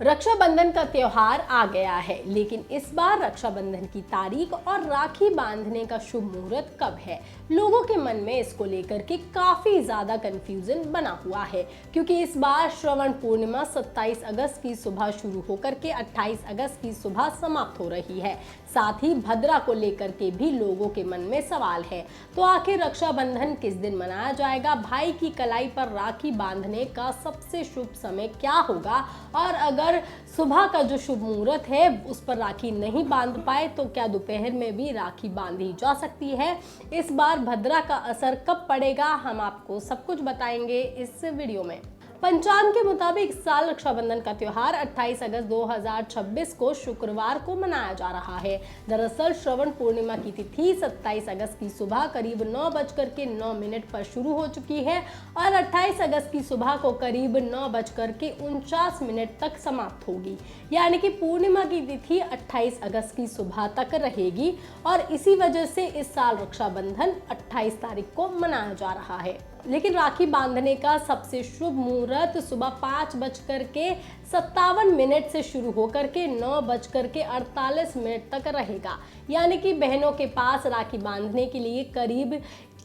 रक्षाबंधन का त्योहार आ गया है, लेकिन इस बार रक्षाबंधन की तारीख और राखी बांधने का शुभ मुहूर्त कब है। लोगों के मन में इसको लेकर के काफी ज्यादा कंफ्यूजन बना हुआ है, क्योंकि इस बार श्रवण पूर्णिमा 27 अगस्त की सुबह शुरू होकर के 28 अगस्त की सुबह समाप्त हो रही है। साथ ही भद्रा को लेकर के भी लोगों के मन में सवाल है। तो आखिर रक्षाबंधन किस दिन मनाया जाएगा, भाई की कलाई पर राखी बांधने का सबसे शुभ समय क्या होगा, और अगर सुबह का जो शुभ मुहूर्त है उस पर राखी नहीं बांध पाए तो क्या दोपहर में भी राखी बांधी जा सकती है। इस बार भद्रा का असर कब पड़ेगा, हम आपको सब कुछ बताएंगे इस वीडियो में। पंचांग के मुताबिक इस साल रक्षाबंधन का त्योहार 28 अगस्त 2026 को शुक्रवार को मनाया जा रहा है। दरअसल श्रवण पूर्णिमा की तिथि 27 अगस्त की सुबह करीब 9:09 पर शुरू हो चुकी है और 28 अगस्त की सुबह को करीब 9:49 तक समाप्त होगी। यानी कि पूर्णिमा की तिथि 28 अगस्त की सुबह तक रहेगी और इसी वजह से इस साल रक्षाबंधन 28 तारीख को मनाया जा रहा है। लेकिन राखी बांधने का सबसे शुभ मुहूर्त सुबह 5:57 से शुरू होकर के 9:48 तक रहेगा। यानी कि बहनों के पास राखी बांधने के लिए करीब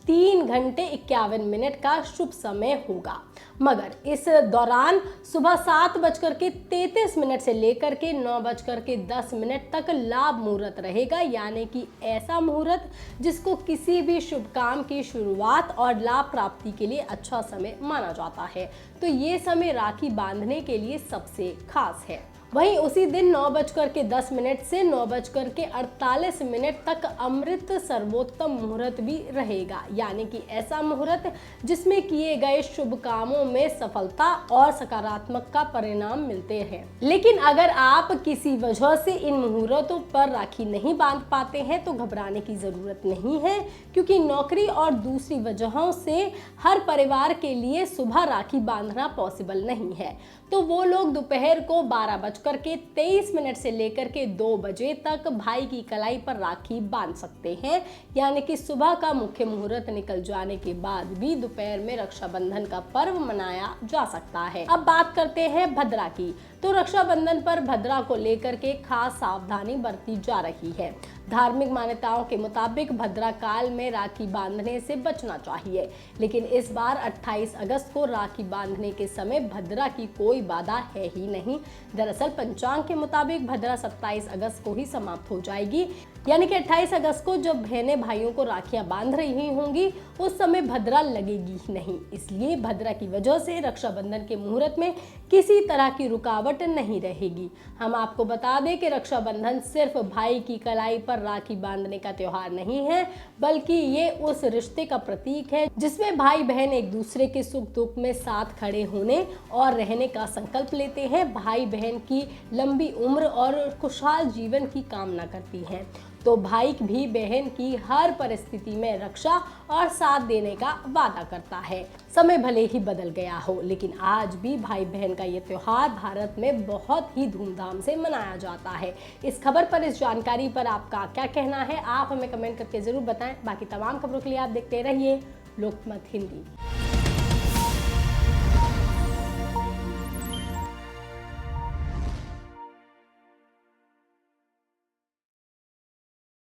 3 घंटे 51 का शुभ समय होगा। मगर इस दौरान सुबह 7:33 से लेकर के 9:10 तक लाभ मुहूर्त रहेगा। यानी कि ऐसा मुहूर्त जिसको किसी भी शुभ काम की शुरुआत और लाभ प्राप्ति के लिए अच्छा समय माना जाता है। तो ये समय राखी बांधने के लिए सबसे खास है। वहीं उसी दिन 9:10 से 9:48 तक अमृत सर्वोत्तम मुहूर्त भी रहेगा। यानी कि ऐसा मुहूर्त जिसमें किए गए शुभ कामों में सफलता और सकारात्मक का परिणाम मिलते हैं। लेकिन अगर आप किसी वजह से इन मुहूर्तों पर राखी नहीं बांध पाते हैं तो घबराने की जरूरत नहीं है, क्योंकि नौकरी और दूसरी वजहों से हर परिवार के लिए सुबह राखी बांधना पॉसिबल नहीं है। तो वो लोग दोपहर को 12:23 से लेकर के 2 बजे तक भाई की कलाई पर राखी बांध सकते हैं। यानी कि सुबह का मुख्य मुहूर्त निकल जाने के बाद भी दोपहर में रक्षाबंधन का पर्व मनाया जा सकता है। अब बात करते हैं भद्रा की। तो रक्षाबंधन पर भद्रा को लेकर के खास सावधानी बरती जा रही है। धार्मिक मान्यताओं के मुताबिक भद्रा काल में राखी बांधने से बचना चाहिए, लेकिन इस बार 28 अगस्त को राखी बांधने के समय भद्रा की कोई बाधा है ही नहीं। दरअसल पंचांग के मुताबिक भद्रा 27 अगस्त को ही समाप्त हो जाएगी। यानी कि 28 अगस्त को जब बहनें भाइयों को राखियां बांध रही होंगी उस समय भद्रा लगेगी ही नहीं। इसलिए भद्रा की वजह से रक्षाबंधन के मुहूर्त में किसी तरह की रुकावट नहीं रहेगी। हम आपको बता दें कि रक्षाबंधन सिर्फ भाई की कलाई पर राखी बांधने का त्योहार नहीं है, बल्कि ये उस रिश्ते का प्रतीक है जिसमें भाई बहन एक दूसरे के सुख दुख में साथ खड़े होने और रहने का संकल्प लेते हैं। भाई बहन की लंबी उम्र और खुशहाल जीवन की कामना करती हैं। तो भाई भी बहन की हर परिस्थिति में रक्षा और साथ देने का वादा करता है। समय भले ही बदल गया हो, लेकिन आज भी भाई बहन का ये त्योहार भारत में बहुत ही धूमधाम से मनाया जाता है। इस खबर पर, इस जानकारी पर आपका क्या कहना है, आप हमें कमेंट करके जरूर बताएं। बाकी तमाम खबरों के लिए आप देखते रहिए लोकमत हिंदी।